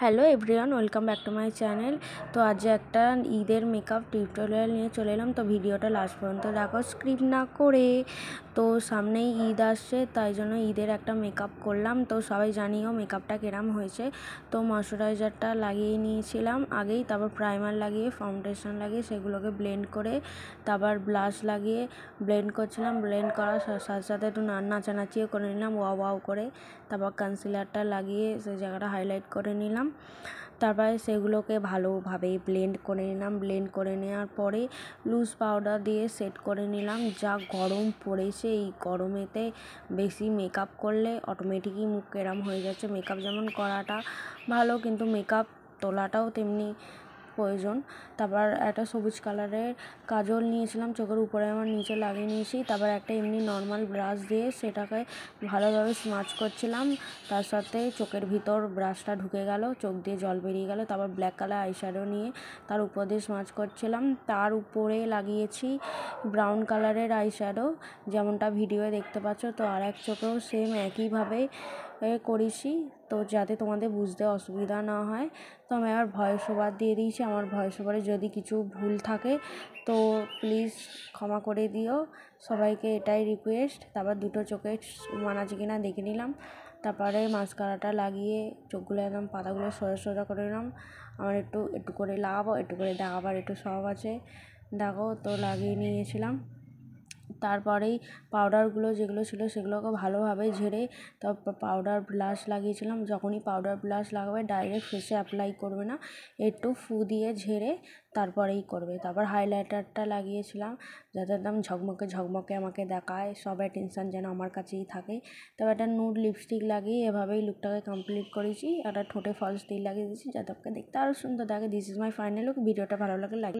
Hello everyone, welcome back to my channel. তো আজ একটা ঈদের মেকআপ টিউটোরিয়াল নিয়ে চলে এলাম। তো ভিডিওটা লাস্ট পর্যন্ত দেখো, স্ক্রিপ্ট না করে। তো সামনেই ঈদ আসছে, তাই জন্য ঈদের একটা মেকআপ করলাম। তো সবাই জানিও মেকআপটা কিরম হয়েছে। তো ময়শ্চারাইজারটা লাগিয়ে নিয়েছিলাম আগেই, তারপর প্রাইমার লাগিয়ে ফাউন্ডেশন লাগিয়ে সেগুলোকে ব্লেন্ড করে, তারপর ব্লাশ লাগিয়ে ব্লেন্ড করছিলাম। ব্লেন্ড করার সাথে সাথে একটু নাচানাচিও করে নিলাম ওয়াও ওয়াও করে। তারপর কনসিলারটা লাগিয়ে সেই জায়গাটা হাইলাইট করে নিলাম। তারপরে সেগুলোকে ভালোভাবে ব্লেন্ড করে নিলাম। ব্লেন্ড করে নেওয়ার পরে লুজ পাউডার দিয়ে সেট করে নিলাম। যা গরম পড়েছে, এই গরমেতে বেশি মেকআপ করলে অটোমেটিকই মুখ এরম হয়ে যাচ্ছে। মেকআপ যেমন করাটা ভালো, কিন্তু মেকআপ তোলাটাও তেমনি প্রয়োজন। তারপর একটা সবুজ কালারের কাজল নিয়েছিলাম, চোখের উপরে আমার নিচে লাগিয়ে নিয়েছি। তারপর একটা এমনি নর্মাল ব্রাশ দিয়ে সেটাকে ভালোভাবে স্মাচ করছিলাম। তার সাথে চোখের ভিতর ব্রাশটা ঢুকে গেল, চোখ দিয়ে জল বেরিয়ে গেল। তারপর ব্ল্যাক কালার আইশ্যাডো নিয়ে তার উপর দিয়ে স্মাচ করছিলাম। তার উপরে লাগিয়েছি ব্রাউন কালারের আইশ্যাডো, যেমনটা ভিডিওয়ে দেখতে পাচ্ছ। তো আর এক চোখেও সেম একইভাবে করেছি, তো যাতে তোমাদের বুঝতে অসুবিধা না হয়। তো আমি আবার ভয়েস ওভার দিয়ে দিয়েছি। আমার ভয়েস ওভারে যদি কিছু ভুল থাকে তো প্লিজ ক্ষমা করে দিও, সবাইকে এটাই রিকোয়েস্ট। তারপর দুটো চোখে মানাচ্ছে কিনা দেখে নিলাম। তারপরে মাস্কারাটা লাগিয়ে চোখগুলো একদম পাতাগুলো সোজা সোজা করে নিলাম। আমার একটু করে লাগাবো, একটু করে দেখাবার একটু সব আছে, দেখো। তো লাগিয়ে নিয়েছিলাম। তারপরেই পাউডারগুলো যেগুলো ছিল সেগুলোকে ভালোভাবে ঝেড়ে তারপর পাউডার ব্লাশ লাগিয়েছিলাম। যখনই পাউডার ব্লাশ লাগাবে ডাইরেক্ট ফেসে অ্যাপ্লাই করবে না, একটু ফু দিয়ে ঝেড়ে তারপরেই করবে। তারপর হাইলাইটারটা লাগিয়েছিলাম, যাতে একদম ঝকমকে ঝকমকে আমাকে দেখায়, সব অ্যাটেনশান যেন আমার কাছেই থাকে। তারপর একটা নুড লিপস্টিক লাগিয়ে এভাবেই লুকটাকে কমপ্লিট করেছি। একটা ঠোঁটে ফলস টিপ লাগিয়ে দিয়েছি, যাতে আমাকে দেখতে আরও সুন্দর দেখে। This is my final look. ভিডিওটা ভালো লাগে লাইক।